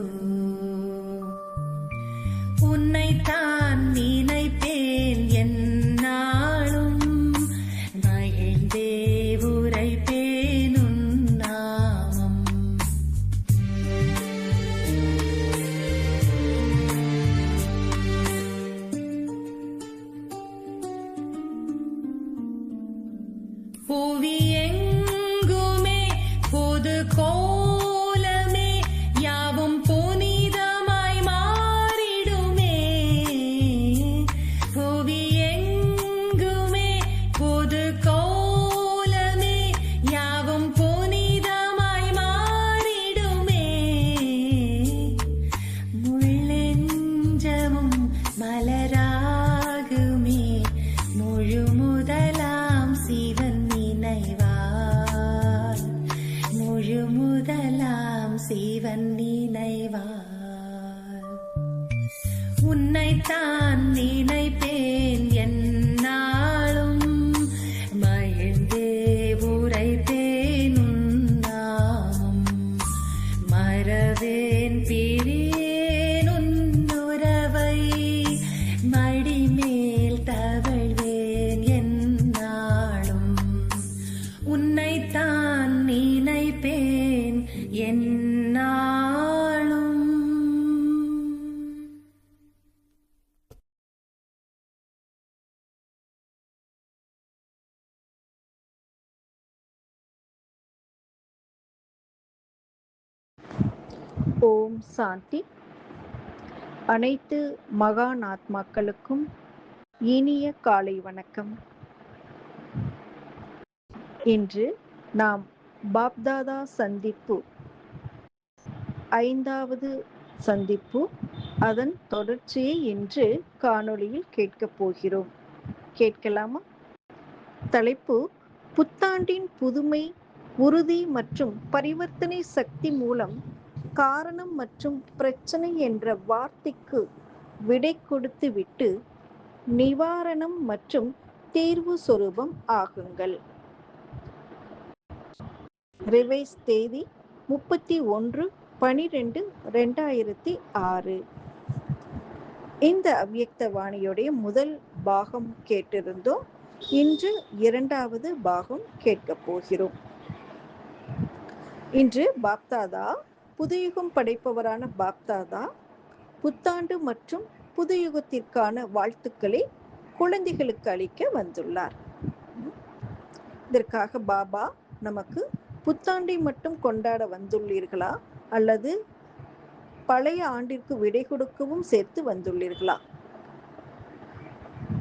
உன்னைத்தான் நினைப்பேன் என்னாலும் மகிழ்ந்தே உரைப்பேன் உன் நாமம் புவியெங்குமே பொது கோலமே யாவும் புனிதமாய் மாறிடுமே புவியெங்குமே பொது கோலமே யாவும் புனிதமாய் மாறிடுமே முள்ளெஞ்சமும் மலராகுமே முழு முதலாம் சிவன் நினைவார் முழு முதலாம் சிவன் நினைவார் உன்னைத்தான் நினைப்பேன் என்னாலும் மகிழ்ந்தே உரைப்பேன் உன் நாமம் மறவேன் பிரியேன் உன் உறவை மடிமேல் தவழ்வேன் என்னாலும் உன்னைத்தான் நினைப்பேன் என்னாலும். ஓம் சாந்தி. அனைத்து மகான் ஆத்மாக்களுக்கும் இனிய காலை வணக்கம். இன்று நாம் பாப்தாதா சந்திப்பு 5வது சந்திப்பு, அதன் தொடர்ச்சியை இன்று காணொளியில் கேட்கப் போகிறோம். கேட்கலாமா? தலைப்பு: புத்தாண்டின் புதுமை, உறுதி மற்றும் பரிவர்த்தனை சக்தி மூலம் காரணம் மற்றும் பிரச்சனை என்ற வார்த்தைக்கு விடை கொடுத்து விட்டு நிவாரணம் மற்றும் தீர்வு சொரூபம் ஆகுங்கள். ரிவைஸ் தேதி 31/12/2006. இந்த அவ்யக்த வாணியுடைய முதல் பாகம் கேட்டிருந்தோம். இன்று 2வது பாகம் கேட்கப் போகிறோம். இன்று பாப்தாதா, புதுயுகம் படைப்பவரான பாப்தாதா, புத்தாண்டு மற்றும் புதுயுகத்திற்கான வாழ்த்துக்களை குழந்தைகளுக்கு அளிக்க வந்துள்ளார். இதற்காக பாபா நமக்கு புத்தாண்டை மட்டும் கொண்டாட வந்துள்ளீர்களா அல்லது பழைய ஆண்டிற்கு விடை கொடுக்கவும் சேர்த்து வந்துள்ளீர்களா?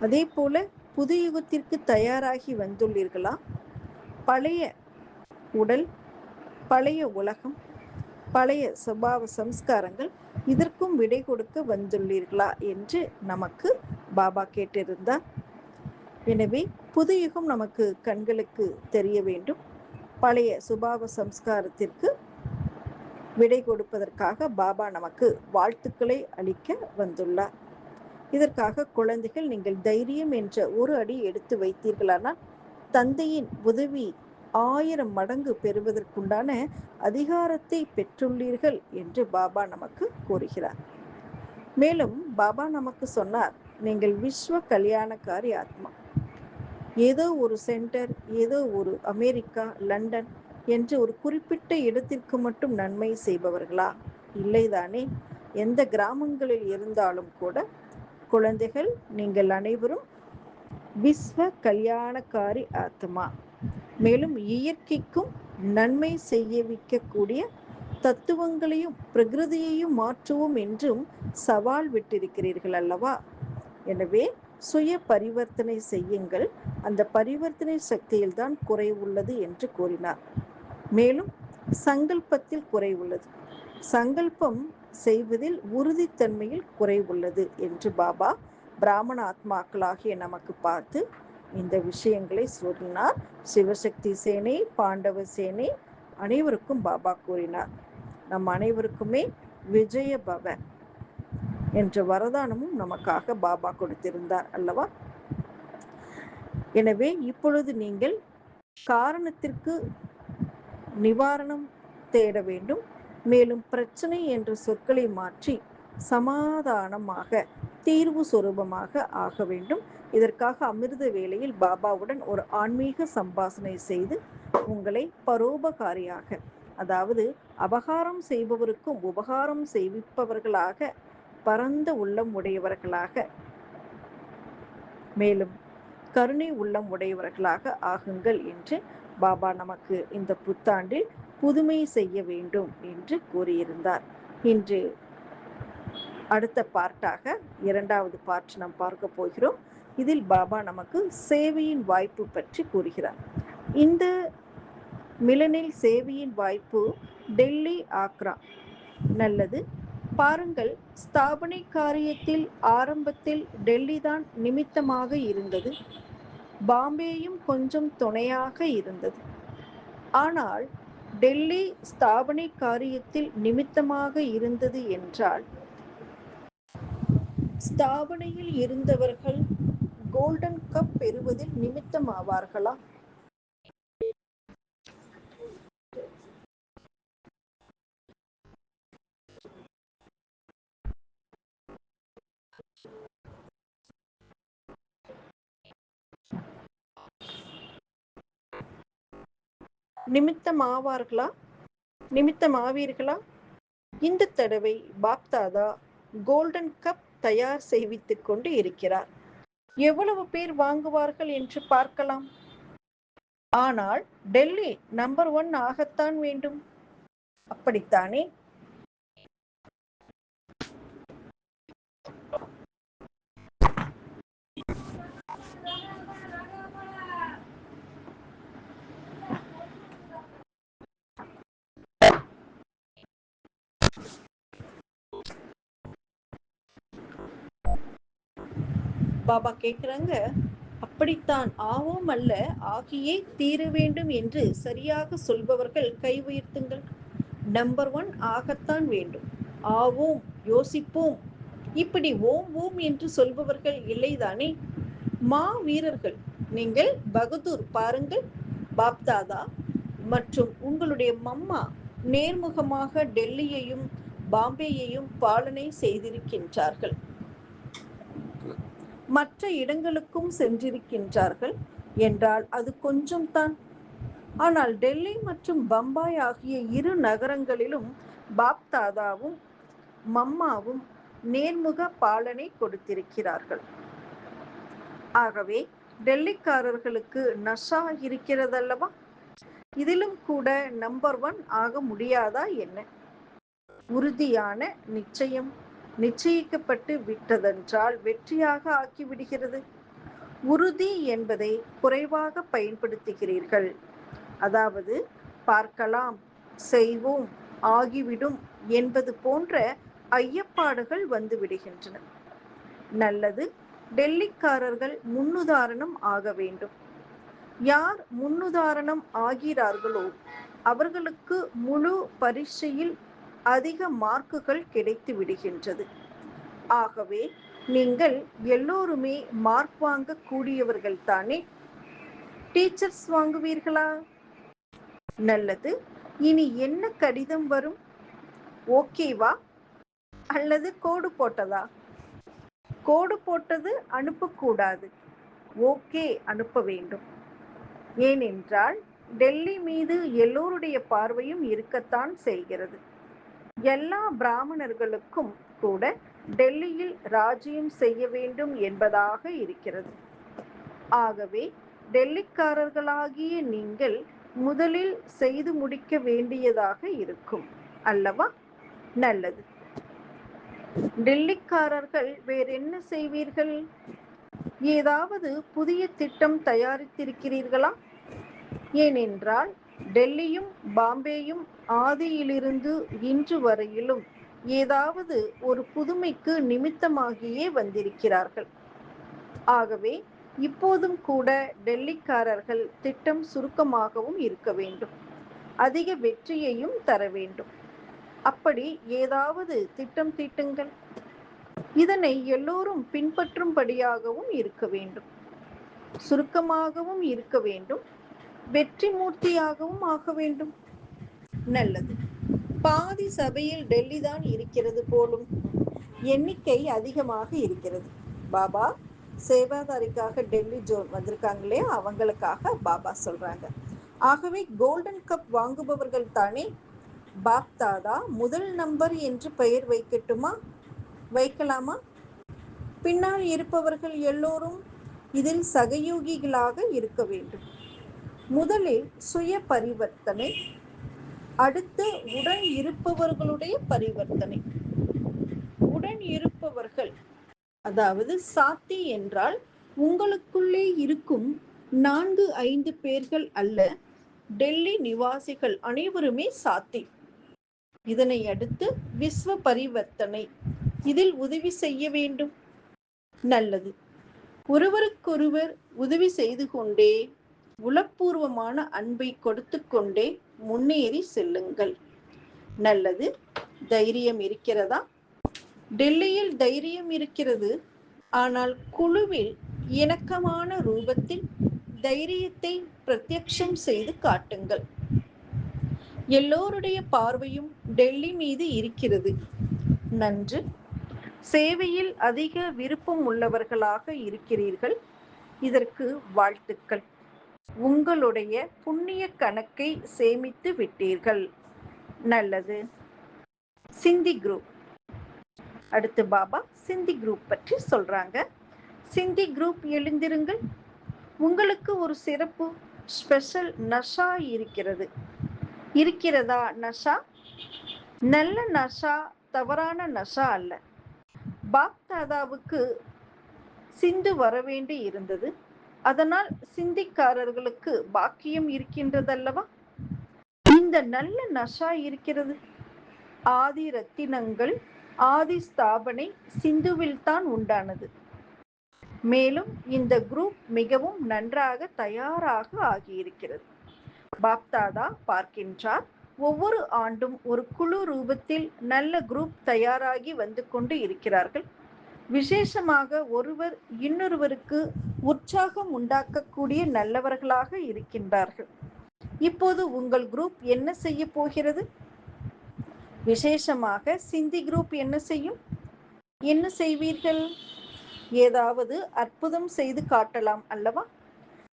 அதே போல புதுயுகத்திற்கு தயாராகி வந்துள்ளீர்களா? பழைய உடல், பழைய உலகம், பழைய சுபாவ சம்ஸ்காரங்கள், இதற்கும் விடை கொடுக்க வந்துள்ளீர்களா என்று நமக்கு பாபா கேட்டிருந்தார். எனவே புதுயுகம் நமக்கு கண்களுக்கு தெரிய வேண்டும். பழைய சுபாவ சம்ஸ்காரத்திற்கு விடை கொடுப்பதற்காக பாபா நமக்கு வாழ்த்துக்களை அளிக்க வந்துள்ளார். இதற்காக குழந்தைகள், நீங்கள் தைரியம் என்ற ஒரு அடி எடுத்து வைத்தீர்களானால் தந்தையின் உதவி 1000 மடங்கு பெறுவதற்குண்டான அதிகாரத்தை பெற்றுள்ளீர்கள் என்று பாபா நமக்கு கூறுகிறார். மேலும் பாபா நமக்கு சொன்னார், நீங்கள் விஸ்வ கல்யாணக்காரி ஆத்மா. ஏதோ ஒரு சென்டர், ஏதோ ஒரு அமெரிக்கா, லண்டன் என்று ஒரு குறிப்பிட்ட இடத்திற்கு மட்டும் நன்மை செய்பவர்களா? இல்லைதானே. எந்த கிராமங்களில் இருந்தாலும் கூட குழந்தைகள், நீங்கள் அனைவரும் விஸ்வ கல்யாணக்காரி ஆத்மா. மேலும் இயற்கைக்கும் நன்மை செய்ய வைக்கக்கூடிய தத்துவங்களையும் பிரகிருதியையும் மாற்றுவோம் என்றும் சவால் விட்டிருக்கிறீர்கள் அல்லவா? எனவே சுய பரிவர்த்தனை செய்யுங்கள். அந்த பரிவர்த்தனை சக்தியில் தான் குறை உள்ளது என்று கூறினார். மேலும் சங்கல்பத்தில் குறை உள்ளது, சங்கல்பம் செய்வதில் உறுதித்தன்மையில் குறை உள்ளது என்று பாபா பிராமண ஆத்மாக்களாகிய நமக்கு பார்த்து இந்த விஷயங்களை சொன்னார். சிவசக்தி சேனை, பாண்டவ சேனை அனைவருக்கும் பாபா கூறினார், நம் அனைவருக்குமே விஜய பவ என்ற வரதானமும் நமக்காக பாபா கொடுத்திருந்தார் அல்லவா? எனவே இப்பொழுது நீங்கள் காரணத்திற்கு நிவாரணம் தேட வேண்டும். மேலும் பிரச்சனை என்ற சொற்களை மாற்றி சமாதானமாக, தீர்வு சொரூபமாக ஆக வேண்டும். இதற்காக அமிர்த வேளையில் பாபாவுடன் ஒரு ஆன்மீக சம்பாஷணை செய்து உங்களை பரோபகாரியாக, அதாவது அபகாரம் செய்பவருக்கும் உபகாரம் செய்விப்பவர்களாக, பரந்த உள்ளம் உடையவர்களாக, மேலும் கருணை உள்ளம் உடையவர்களாக ஆகுங்கள் என்று பாபா நமக்கு இந்த புத்தாண்டில் புதுமை செய்ய வேண்டும் என்று கூறியிருந்தார். இன்று அடுத்த பார்ட்டாக 2வது பார்ட் நாம் பார்க்க போகிறோம். இதில் பாபா நமக்கு சேவையின் வாய்ப்பு பற்றி கூறுகிறார். இந்த மிலனில் சேவையின் வாய்ப்பு டெல்லி, ஆக்ரா. நல்லது. பாருங்கள், ஸ்தாபனை காரியத்தில் ஆரம்பத்தில் டெல்லி தான் நிமித்தமாக இருந்தது. பாம்பேயும் கொஞ்சம் துணையாக இருந்தது. ஆனால் டெல்லி ஸ்தாபனை காரியத்தில் நிமித்தமாக இருந்தது என்றால், ஸ்தாபனையில் இருந்தவர்கள் கோல்டன் கப் பெறுவதில் நிமித்தமாவார்களா? நிமித்தமாவார்களா? நிமித்தமாவீர்களா? இந்த தடவை பாப்தாதா கோல்டன் கப் தயார் செய்வித்துக் கொண்டு இருக்கிறார். எவ்வளவு பேர் வாங்குவார்கள் என்று பார்க்கலாம். ஆனால் டெல்லி நம்பர் 1 ஆகத்தான் வேண்டும். அப்படித்தானே? பாபா கேட்குறாங்க, அப்படித்தான் ஆவோம் அல்ல, ஆகியே தீர வேண்டும் என்று சரியாக சொல்பவர்கள் கை உயர்த்துங்கள். நம்பர் 1 ஆகத்தான் வேண்டும். ஆவோம், யோசிப்போம், இப்படி ஓம் ஓம் என்று சொல்பவர்கள் இல்லைதானே? மா வீரர்கள், நீங்கள் பகதூர். பாருங்கள், பாப்தாதா மற்றும் உங்களுடைய மம்மா நேர்முகமாக டெல்லியையும் பாம்பேயையும் பாலனை செய்திருக்கின்றார்கள். மற்ற இடங்களுக்கும் சென்றிருக்கின்றார்கள் என்றால் அது கொஞ்சம் தான். ஆனால் டெல்லி மற்றும் பம்பாய் ஆகிய 2 நகரங்களிலும் பாப்தாதாவும் மம்மாவும் நேர்முக பாலனை கொடுத்திருக்கிறார்கள். ஆகவே டெல்லிக்காரர்களுக்கு நஷா இருக்கிறதல்லவா? இதிலும் கூட நம்பர் 1 ஆக முடியாதா என்ன? உறுதியான நிச்சயம் நிச்சயிக்கப்பட்டு விட்டதென்றால் வெற்றியாக ஆக்கிவிடுகிறது. உறுதி என்பதை குறைவாக பயன்படுத்துகிறீர்கள். அதாவது பார்க்கலாம், செய்வோம், ஆகிவிடும் என்பது போன்ற ஐயப்பாடுகள் வந்து விடுகின்றன. நல்லது. டெல்லிக்காரர்கள் முன்னுதாரணம் ஆக வேண்டும். யார் முன்னுதாரணம் ஆகிறார்களோ அவர்களுக்கு முழு பரீட்சையில் அதிக மார்க்குகள் கிடைத்து விடுகின்றது. ஆகவே நீங்கள் எல்லோருமே மார்க் வாங்க கூடியவர்கள் தானே? டீச்சர்ஸ் வாங்குவீர்களா? நல்லது. இனி என்ன கடிதம் வரும்? ஓகேவா அல்லது கோடு போட்டதா? கோடு போட்டது அனுப்பக்கூடாது, ஓகே அனுப்ப வேண்டும். ஏனென்றால் டெல்லி மீது எல்லோருடைய பார்வையும் இருக்கத்தான் செய்கிறது. எல்லா பிராமணர்களுக்கும் கூட டெல்லியில் ராஜ்யம் செய்ய வேண்டும் என்பதாக இருக்கிறது. ஆகவே டெல்லிக்காரர்களாகிய நீங்கள் முதலில் செய்து முடிக்க வேண்டியதாக இருக்கும் அல்லவா? நல்லது. டெல்லிக்காரர்கள் வேறென்ன செய்வீர்கள்? ஏதாவது புதிய திட்டம் தயாரித்திருக்கிறீர்களா? ஏனென்றால் டெல்லியும் பாம்பேயும் ஆதியிலிருந்து இன்று வரையிலும் ஏதாவது ஒரு புதுமைக்கு நிமித்தமாகியே வந்திருக்கிறார்கள். ஆகவே இப்போதும் கூட டெல்லிக்காரர்கள் திட்டம் சுருக்கமாகவும் இருக்க வேண்டும், அதிக வெற்றியையும் தர வேண்டும். அப்படி ஏதாவது திட்டம் தீட்டுங்கள். இதனை எல்லோரும் பின்பற்றும்படியாகவும் இருக்க வேண்டும். சுருக்கமாகவும் இருக்க வேண்டும், வெற்றி மூர்த்தியாகவும் ஆக வேண்டும். நல்லது. பாதி சபையில் டெல்லி தான் இருக்கிறது போலும். எண்ணிக்கை அதிகமாக இருக்கிறது. பாபா சேவாதாரிக்காக டெல்லி ஜோன் வந்திருக்காங்களே, அவங்களுக்காக பாபா சொல்றாங்க. ஆகவே கோல்டன் கப் வாங்குபவர்கள் தானே. பாப் தாதா முதல் நம்பர் என்று பெயர் வைக்கட்டுமா, வைக்கலாமா? பின்னால் இருப்பவர்கள் எல்லோரும் இதில் சகயோகிகளாக இருக்க வேண்டும். முதலில் சுய பரிவர்த்தனை, அடுத்து உடன் இருப்பவர்களுடைய பரிவர்த்தனை. உடன் இருப்பவர்கள் அதாவது சாத்தி என்றால் உங்களுக்குள்ளே இருக்கும் 4-5 பேர்கள் அல்ல, டெல்லி நிவாசிகள் அனைவருமே சாத்தி. இதனை அடுத்து விஸ்வ பரிவர்த்தனை, இதில் உதவி செய்ய வேண்டும். நல்லது. ஒருவருக்கொருவர் உதவி செய்து கொண்டே உளப்பூர்வமான அன்பை கொடுத்து கொண்டே முன்னேறி செல்லுங்கள். நல்லது. தைரியம் இருக்கிறதா? டெல்லியில் தைரியம் இருக்கிறது. ஆனால் குழுவில் இணக்கமான ரூபத்தில் தைரியத்தை பிரத்யக்ஷம் செய்து காட்டுங்கள். எல்லோருடைய பார்வையும் டெல்லி மீது இருக்கிறது. நன்று. சேவையில் அதிக விருப்பம் உள்ளவர்களாக இருக்கிறீர்கள். இதற்கு வாழ்த்துக்கள். உங்களுடைய புண்ணிய கணக்கை சேமித்து விட்டீர்கள். நல்லது. சிந்தி குரூப். அடுத்து பாபா சிந்தி குரூப் பற்றி சொல்றாங்க. சிந்தி குரூப் எழுந்திருங்கள். உங்களுக்கு ஒரு சிறப்பு ஸ்பெஷல் நஷா இருக்கிறது. இருக்கிறதா நஷா? நல்ல நஷா, தவறான நஷா அல்ல. பாப் தாதாவுக்கு சிந்து வரவேண்டி இருந்தது. அதனால் சிந்திக்காரர்களுக்கு பாக்கியம் இருக்கின்றதல்லவா? இந்த நல்ல நஷா இருக்கிறது. ஆதி ரத்தினங்கள் ஆதி ஸ்தாபனை சிந்துவில் தான் உண்டானது. மேலும் இந்த குரூப் மிகவும் நன்றாக தயாராக ஆகியிருக்கிறது. பாப்தாதா பார்க்கின்றார், ஒவ்வொரு ஆண்டும் ஒரு குழு ரூபத்தில் நல்ல குரூப் தயாராகி வந்து கொண்டு இருக்கிறார்கள். விசேஷமாக ஒருவர் இன்னொருவருக்கு உற்சாகம் உண்டாக்கக்கூடிய நல்லவர்களாக இருக்கின்றார்கள். இப்போது உங்கள் குரூப் என்ன செய்ய போகிறது? விசேஷமாக சிந்தி குரூப் என்ன செய்யும்? என்ன செய்வீர்கள்? ஏதாவது அற்புதம் செய்து காட்டலாம் அல்லவா?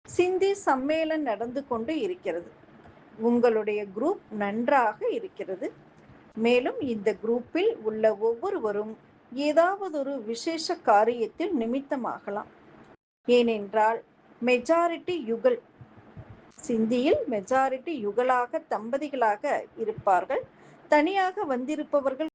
சிந்தி சம்மேளனம் நடந்து கொண்டு இருக்கிறது. உங்களுடைய குரூப் நன்றாக இருக்கிறது. மேலும் இந்த குரூப்பில் உள்ள ஒவ்வொருவரும் ஏதாவது ஒரு விசேஷ காரியத்தில் நிமித்தமாகலாம். ஏனென்றால் மெஜாரிட்டி யுகல், சிந்தியில் மெஜாரிட்டி யுகலாக தம்பதிகளாக இருப்பார்கள். தனியாக வந்திருப்பவர்கள்